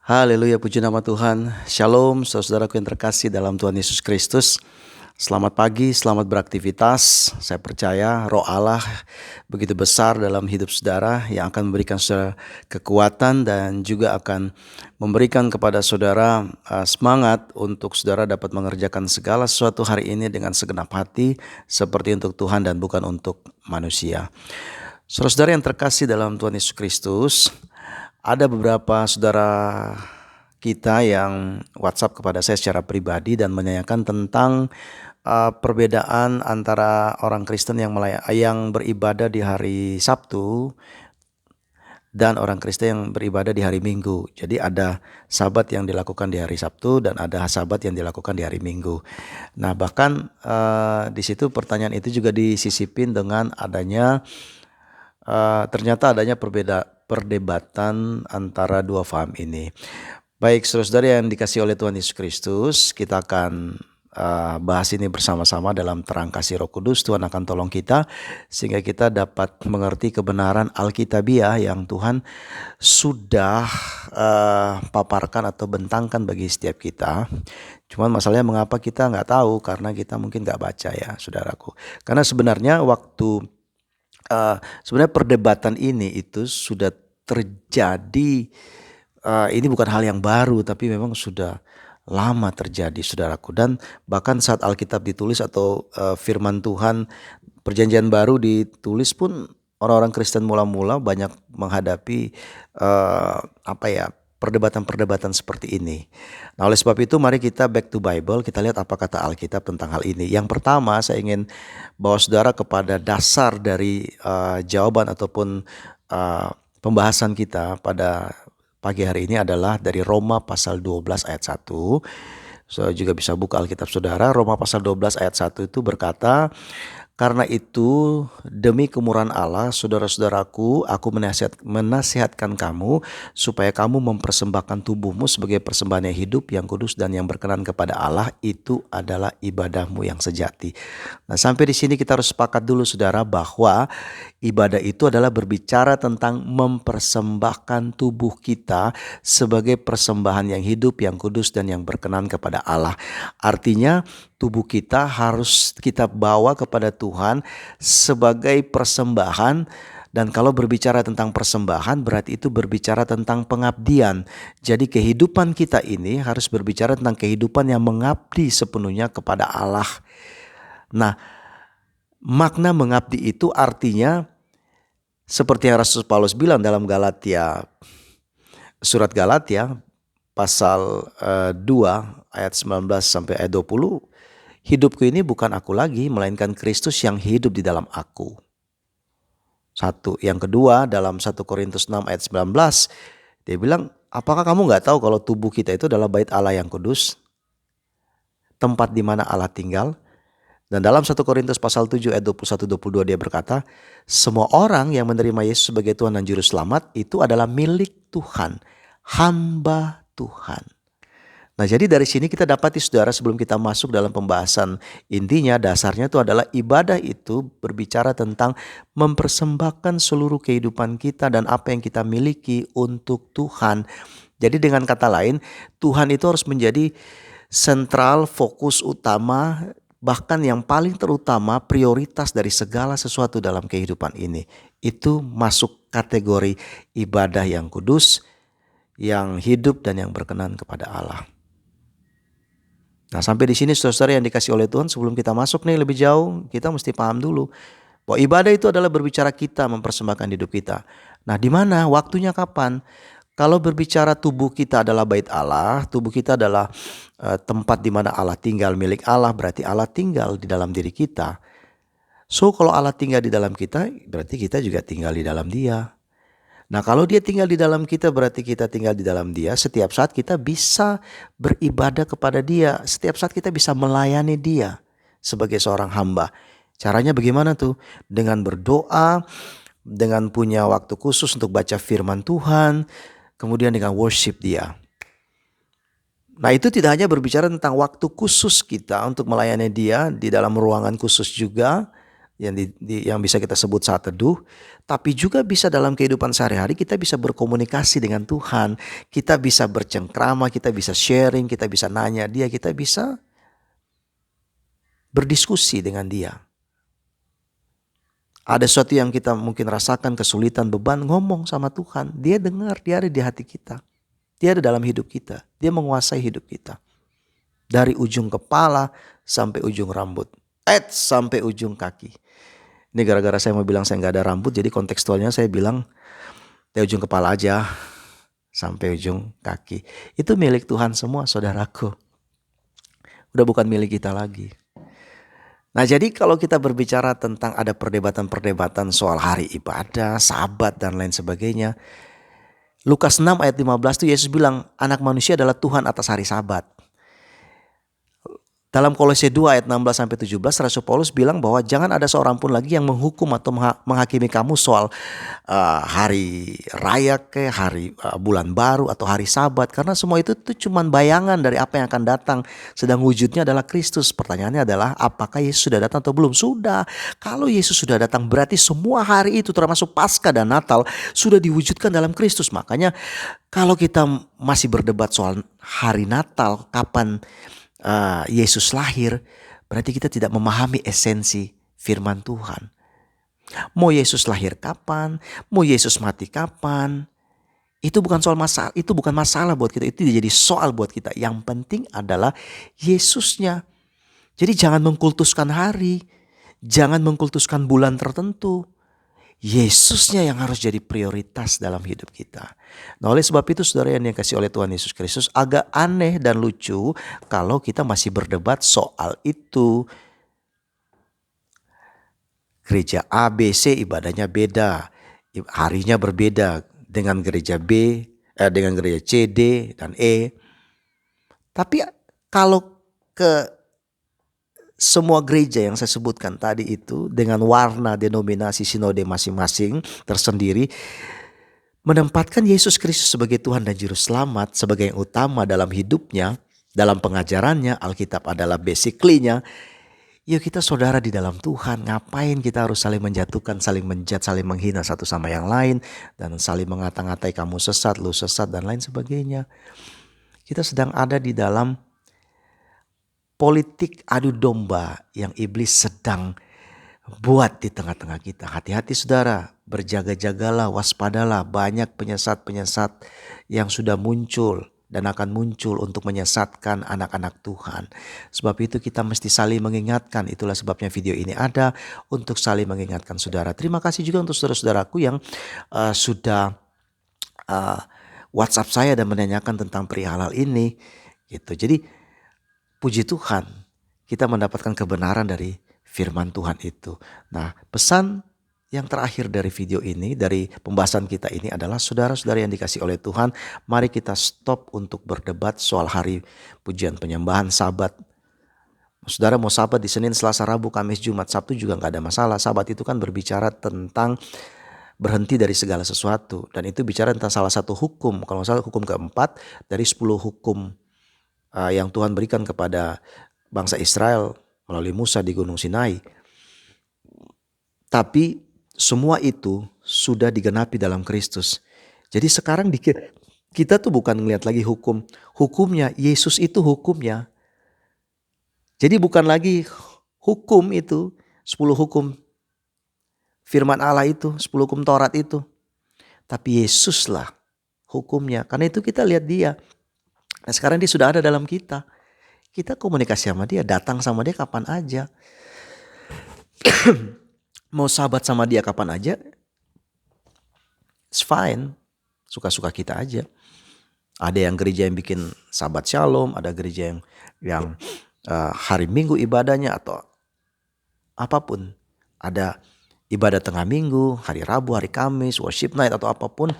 Haleluya, puji nama Tuhan. Shalom, saudaraku yang terkasih dalam Tuhan Yesus Kristus. Selamat pagi, selamat beraktivitas. Saya percaya roh Allah begitu besar dalam hidup saudara yang akan memberikan saudara kekuatan dan juga akan memberikan kepada saudara semangat untuk saudara dapat mengerjakan segala sesuatu hari ini dengan segenap hati seperti untuk Tuhan dan bukan untuk manusia. Saudara-saudara yang terkasih dalam Tuhan Yesus Kristus, ada beberapa saudara kita yang WhatsApp kepada saya secara pribadi dan menanyakan tentang perbedaan antara orang Kristen yang beribadah di hari Sabtu dan orang Kristen yang beribadah di hari Minggu. Jadi ada sabat yang dilakukan di hari Sabtu dan ada sabat yang dilakukan di hari Minggu. Nah, bahkan di situ pertanyaan itu juga disisipin dengan adanya ternyata adanya perdebatan antara dua paham ini. Baik, saudara-saudara yang dikasih oleh Tuhan Yesus Kristus, kita akan bahas ini bersama-sama dalam terang kasih Roh Kudus. Tuhan akan tolong kita sehingga kita dapat mengerti kebenaran Alkitabiah yang Tuhan sudah paparkan atau bentangkan bagi setiap kita. Cuman masalahnya mengapa kita nggak tahu, karena kita mungkin nggak baca ya, saudaraku. Karena sebenarnya sebenarnya perdebatan ini itu sudah terjadi. Ini bukan hal yang baru, tapi memang sudah lama terjadi, saudaraku. Dan bahkan saat Alkitab ditulis atau firman Tuhan Perjanjian Baru ditulis pun, orang-orang Kristen mula-mula banyak menghadapi perdebatan-perdebatan seperti ini. Nah, oleh sebab itu mari kita back to Bible, kita lihat apa kata Alkitab tentang hal ini. Yang pertama, saya ingin bawa saudara kepada dasar dari jawaban ataupun pembahasan kita pada pagi hari ini adalah dari Roma pasal 12 ayat 1. Saudara juga bisa buka Alkitab saudara. Roma pasal 12 ayat 1 itu berkata, "Karena itu demi kemurahan Allah, saudara-saudaraku, aku menasihatkan kamu supaya kamu mempersembahkan tubuhmu sebagai persembahan yang hidup, yang kudus dan yang berkenan kepada Allah. Itu adalah ibadahmu yang sejati." Nah, sampai di sini kita harus sepakat dulu, saudara, bahwa ibadah itu adalah berbicara tentang mempersembahkan tubuh kita sebagai persembahan yang hidup, yang kudus dan yang berkenan kepada Allah. Artinya tubuh kita harus kita bawa kepada Tuhan sebagai persembahan. Dan kalau berbicara tentang persembahan, berarti itu berbicara tentang pengabdian. Jadi kehidupan kita ini harus berbicara tentang kehidupan yang mengabdi sepenuhnya kepada Allah. Nah, makna mengabdi itu artinya seperti yang Rasul Paulus bilang dalam surat Galatia pasal 2 ayat 19 sampai ayat 20. "Hidupku ini bukan aku lagi, melainkan Kristus yang hidup di dalam aku." Satu. Yang kedua, dalam 1 Korintus 6 ayat 19, dia bilang, "Apakah kamu gak tahu kalau tubuh kita itu adalah bait Allah yang kudus, tempat di mana Allah tinggal?" Dan dalam 1 Korintus pasal 7 ayat 21-22 dia berkata, "Semua orang yang menerima Yesus sebagai Tuhan dan Juru Selamat itu adalah milik Tuhan, hamba Tuhan." Nah, jadi dari sini kita dapati, saudara, sebelum kita masuk dalam pembahasan intinya, dasarnya itu adalah ibadah itu berbicara tentang mempersembahkan seluruh kehidupan kita dan apa yang kita miliki untuk Tuhan. Jadi dengan kata lain, Tuhan itu harus menjadi sentral, fokus utama, bahkan yang paling terutama, prioritas dari segala sesuatu dalam kehidupan ini. Itu masuk kategori ibadah yang kudus, yang hidup dan yang berkenan kepada Allah. Nah, sampai di sini saudara yang dikasih oleh Tuhan, sebelum kita masuk nih lebih jauh, kita mesti paham dulu bahwa ibadah itu adalah berbicara kita mempersembahkan hidup kita. Nah, di mana? Waktunya kapan? Kalau berbicara tubuh kita adalah bait Allah, tubuh kita adalah tempat di mana Allah tinggal, milik Allah, berarti Allah tinggal di dalam diri kita. So, kalau Allah tinggal di dalam kita, berarti kita juga tinggal di dalam Dia. Nah, kalau Dia tinggal di dalam kita, berarti kita tinggal di dalam Dia. Setiap saat kita bisa beribadah kepada Dia. Setiap saat kita bisa melayani Dia sebagai seorang hamba. Caranya bagaimana tuh? Dengan berdoa, dengan punya waktu khusus untuk baca firman Tuhan, kemudian dengan worship Dia. Nah, itu tidak hanya berbicara tentang waktu khusus kita untuk melayani Dia di dalam ruangan khusus juga, yang bisa kita sebut saat teduh, tapi juga bisa dalam kehidupan sehari-hari kita bisa berkomunikasi dengan Tuhan, kita bisa bercengkrama, kita bisa sharing, kita bisa nanya dia, kita bisa berdiskusi dengan dia. Ada sesuatu yang kita mungkin rasakan, kesulitan, beban, ngomong sama Tuhan. Dia dengar, dia ada di hati kita. Dia ada dalam hidup kita. Dia menguasai hidup kita. Dari ujung kepala sampai ujung rambut. Sampai ujung kaki. Ini gara-gara saya mau bilang saya nggak ada rambut, jadi kontekstualnya saya bilang dari ujung kepala aja sampai ujung kaki. Itu milik Tuhan semua, saudaraku. Udah bukan milik kita lagi. Nah, jadi kalau kita berbicara tentang ada perdebatan-perdebatan soal hari ibadah, sabat dan lain sebagainya. Lukas 6 ayat 15 itu Yesus bilang anak manusia adalah Tuhan atas hari sabat. Dalam Kolose 2 ayat 16 sampai 17 Rasul Paulus bilang bahwa jangan ada seorang pun lagi yang menghukum atau menghakimi kamu soal hari raya hari bulan baru atau hari sabat, karena semua itu tuh cuman bayangan dari apa yang akan datang, sedang wujudnya adalah Kristus. Pertanyaannya adalah apakah Yesus sudah datang atau belum? Sudah. Kalau Yesus sudah datang berarti semua hari itu termasuk Paskah dan Natal sudah diwujudkan dalam Kristus. Makanya kalau kita masih berdebat soal hari Natal, kapan Yesus lahir, berarti kita tidak memahami esensi firman Tuhan. Mau Yesus lahir kapan, mau Yesus mati kapan, itu bukan soal masalah, itu bukan masalah buat kita, itu jadi soal buat kita. Yang penting adalah Yesusnya. Jadi jangan mengkultuskan hari, jangan mengkultuskan bulan tertentu. Yesusnya yang harus jadi prioritas dalam hidup kita. Nah, oleh sebab itu saudara yang dikasihi oleh Tuhan Yesus Kristus, agak aneh dan lucu kalau kita masih berdebat soal itu. Gereja A, B, C ibadahnya beda, harinya berbeda dengan gereja B, dengan gereja C, D, dan E. Tapi kalau ke semua gereja yang saya sebutkan tadi itu dengan warna denominasi sinode masing-masing tersendiri menempatkan Yesus Kristus sebagai Tuhan dan Juru Selamat, sebagai yang utama dalam hidupnya, dalam pengajarannya. Alkitab adalah basically-nya. Yuk kita saudara di dalam Tuhan, ngapain kita harus saling menjatuhkan, saling menjat, saling menghina satu sama yang lain, dan saling mengata-ngatai kamu sesat, lu sesat, dan lain sebagainya. Kita sedang ada di dalam politik adu domba yang iblis sedang buat di tengah-tengah kita. Hati-hati saudara, berjaga-jagalah, waspadalah. Banyak penyesat-penyesat yang sudah muncul dan akan muncul untuk menyesatkan anak-anak Tuhan. Sebab itu kita mesti saling mengingatkan. Itulah sebabnya video ini ada, untuk saling mengingatkan saudara. Terima kasih juga untuk saudara-saudaraku yang sudah WhatsApp saya dan menanyakan tentang perihal hal ini. Gitu. Jadi puji Tuhan, kita mendapatkan kebenaran dari firman Tuhan itu. Nah, pesan yang terakhir dari video ini, dari pembahasan kita ini adalah saudara-saudara yang dikasihi oleh Tuhan, mari kita stop untuk berdebat soal hari pujian penyembahan, sabat. Saudara mau sabat di Senin, Selasa, Rabu, Kamis, Jumat, Sabtu juga gak ada masalah. Sabat itu kan berbicara tentang berhenti dari segala sesuatu. Dan itu bicara tentang salah satu hukum, kalau salah hukum keempat dari 10 hukum yang Tuhan berikan kepada bangsa Israel melalui Musa di Gunung Sinai. Tapi semua itu sudah digenapi dalam Kristus. Jadi sekarang kita tuh bukan ngelihat lagi hukumnya, Yesus itu hukumnya. Jadi bukan lagi hukum itu, 10 hukum firman Allah itu, 10 hukum Taurat itu. Tapi Yesuslah hukumnya. Karena itu kita lihat dia. Nah, sekarang dia sudah ada dalam kita. Kita komunikasi sama dia, datang sama dia kapan aja. Mau sahabat sama dia kapan aja. It's fine. Suka-suka kita aja. Ada yang gereja yang bikin sahabat shalom, ada gereja yang hari Minggu ibadahnya atau apapun. Ada ibadah tengah minggu, hari Rabu, hari Kamis, worship night atau apapun.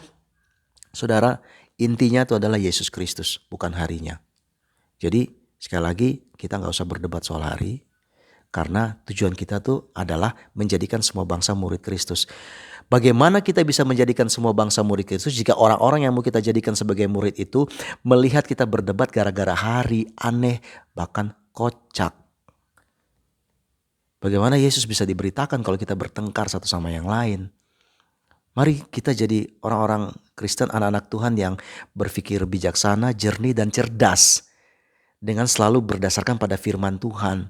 Saudara, intinya itu adalah Yesus Kristus, bukan harinya. Jadi sekali lagi kita gak usah berdebat soal hari. Karena tujuan kita tuh adalah menjadikan semua bangsa murid Kristus. Bagaimana kita bisa menjadikan semua bangsa murid Kristus jika orang-orang yang mau kita jadikan sebagai murid itu melihat kita berdebat gara-gara hari, aneh, bahkan kocak. Bagaimana Yesus bisa diberitakan kalau kita bertengkar satu sama yang lain? Mari kita jadi orang-orang Kristen, anak-anak Tuhan yang berpikir bijaksana, jernih, dan cerdas. Dengan selalu berdasarkan pada firman Tuhan.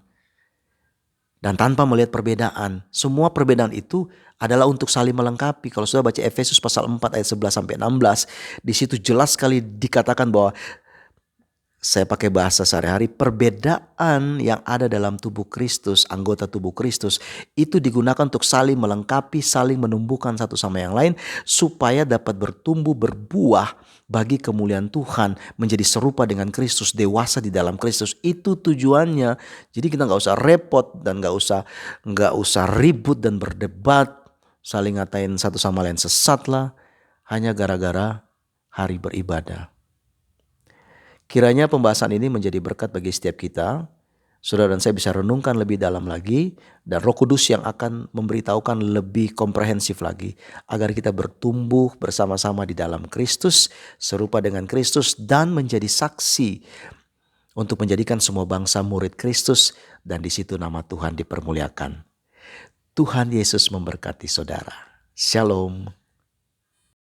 Dan tanpa melihat perbedaan. Semua perbedaan itu adalah untuk saling melengkapi. Kalau sudah baca Efesus pasal 4 ayat 11-16. Di situ jelas sekali dikatakan bahwa, saya pakai bahasa sehari-hari, perbedaan yang ada dalam tubuh Kristus, anggota tubuh Kristus, itu digunakan untuk saling melengkapi, saling menumbuhkan satu sama yang lain, supaya dapat bertumbuh, berbuah bagi kemuliaan Tuhan, menjadi serupa dengan Kristus, dewasa di dalam Kristus. Itu tujuannya. Jadi kita nggak usah repot dan nggak usah ribut dan berdebat, saling ngatain satu sama lain sesat lah, hanya gara-gara hari beribadah. Kiranya pembahasan ini menjadi berkat bagi setiap kita. Saudara dan saya bisa renungkan lebih dalam lagi, dan Roh Kudus yang akan memberitahukan lebih komprehensif lagi, agar kita bertumbuh bersama-sama di dalam Kristus, serupa dengan Kristus, dan menjadi saksi untuk menjadikan semua bangsa murid Kristus, dan di situ nama Tuhan dipermuliakan. Tuhan Yesus memberkati saudara. Shalom.